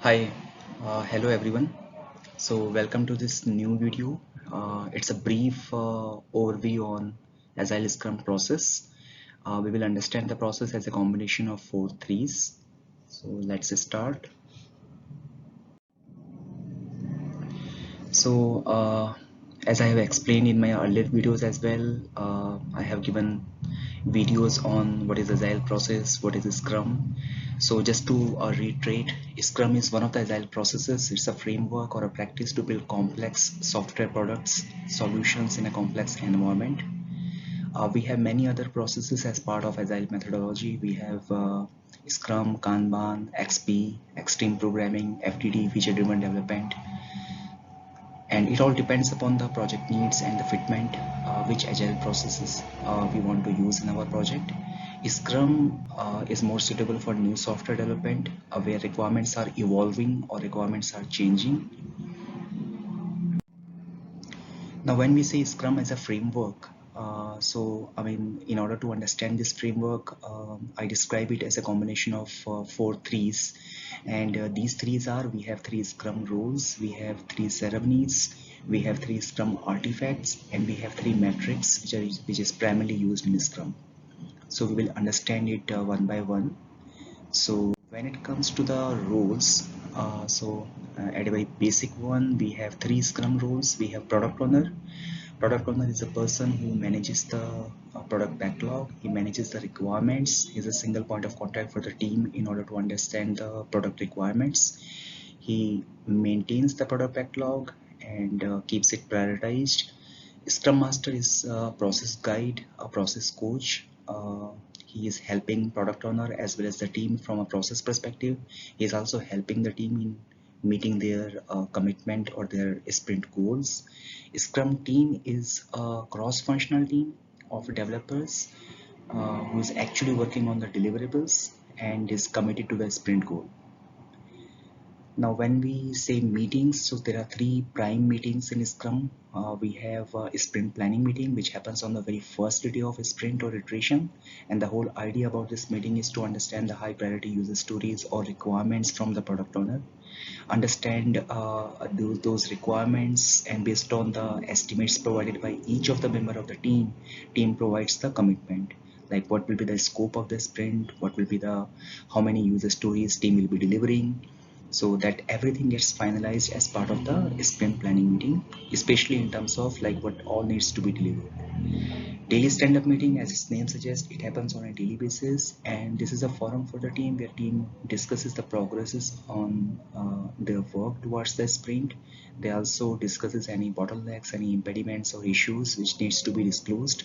Hi, hello everyone. So welcome to this new video. It's a brief overview on Agile Scrum process. We will understand the process as a combination of four threes. So let's start. So as I have explained in my earlier videos as well, I have given videos on what is Agile process, what is Scrum. So just to reiterate, Scrum is one of the Agile processes. It's a framework or a practice to build complex software products, solutions in a complex environment. We have many other processes as part of Agile methodology. We have Scrum, Kanban, XP, Extreme Programming, FTD, Feature Driven Development, and it all depends upon the project needs and the fitment which agile processes we want to use in our project. Scrum is more suitable for new software development where requirements are evolving or requirements are changing. Now when we say Scrum as a framework, so I mean, in order to understand this framework, I describe it as a combination of four threes, and these threes are: we have three Scrum roles, we have three ceremonies, we have three Scrum artifacts, and we have three metrics which is primarily used in Scrum. So we will understand it one by one. So when it comes to the roles, at a very basic one, we have three Scrum roles. We have product owner. Product owner is a person who manages the product backlog. He manages the requirements. He's a single point of contact for the team in order to understand the product requirements. He maintains the product backlog and keeps it prioritized. Scrum Master is a process guide, a process coach. He is helping product owner as well as the team from a process perspective. He is also helping the team in meeting their commitment or their sprint goals. Scrum team is a cross-functional team of developers who is actually working on the deliverables and is committed to the sprint goal. Now, when we say meetings, so there are three prime meetings in Scrum. We have a sprint planning meeting, which happens on the very first day of a sprint or iteration. And the whole idea about this meeting is to understand the high priority user stories or requirements from the product owner, understand those requirements, and based on the estimates provided by each of the member of the team provides the commitment, like what will be the scope of the sprint, what will be the how many user stories team will be delivering, so that everything gets finalized as part of the sprint planning meeting, especially in terms of like what all needs to be delivered. Daily stand-up meeting, as its name suggests, it happens on a daily basis, and this is a forum for the team where team discusses the progresses on their work towards the sprint. They also discusses any bottlenecks, any impediments or issues which needs to be disclosed.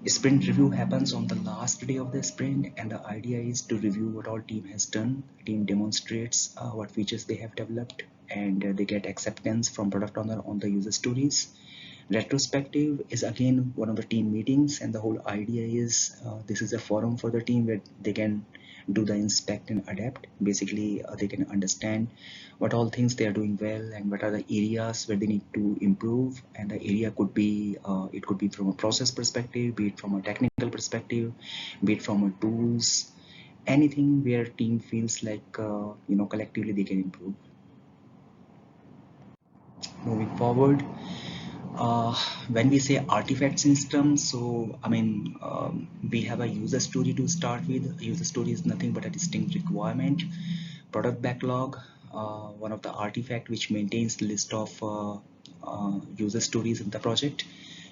Sprint review happens on the last day of the sprint, and the idea is to review what all team has done. Team demonstrates what features they have developed, and they get acceptance from product owner on the user stories. Retrospective is again one of the team meetings, and the whole idea is this is a forum for the team where they can do the inspect and adapt. Basically, they can understand what all things they are doing well and what are the areas where they need to improve. And the area could be it could be from a process perspective, be it from a technical perspective, be it from a tools, anything where team feels like collectively they can improve. Moving forward, uh, when we say artifacts in Scrum, so I mean we have a user story to start with. A user story is nothing but a distinct requirement. Product backlog, one of the artifact which maintains the list of user stories in the project.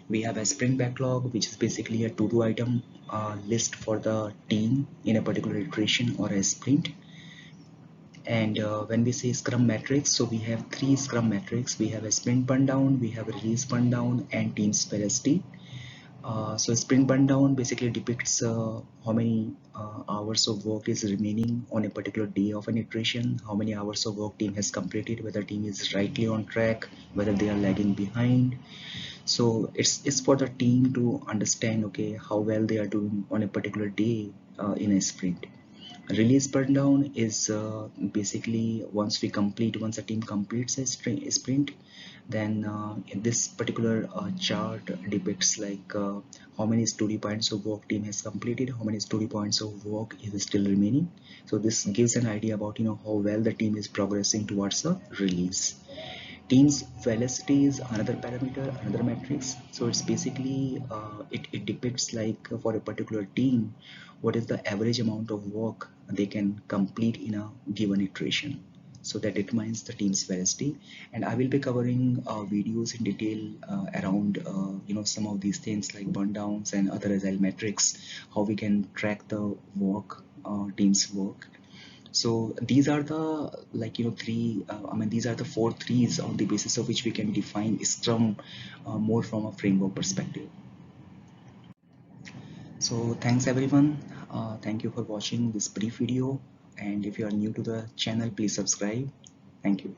We have a sprint backlog, which is basically a to-do item list for the team in a particular iteration or a sprint. And when we say Scrum metrics, so we have three Scrum metrics. We have a sprint burn down, we have a release burn down, and team's velocity. So sprint burn down basically depicts how many hours of work is remaining on a particular day of an iteration, how many hours of work team has completed, whether team is rightly on track, whether they are lagging behind. So it's for the team to understand, okay, how well they are doing on a particular day in a sprint. Release burn down is basically once a team completes a sprint, then in this particular chart depicts like how many story points of work team has completed, how many story points of work is still remaining. So this gives an idea about how well the team is progressing towards a release. Team's velocity is another parameter, another matrix. So it's basically it depicts like for a particular team what is the average amount of work they can complete in a given iteration. So that determines the team's velocity, and I will be covering videos in detail around some of these things like burn downs and other agile metrics, how we can track the work, team's work. So these are the three these are the four threes on the basis of which we can define Scrum more from a framework perspective. So thanks everyone, thank you for watching this brief video, and if you are new to the channel, please subscribe. Thank you.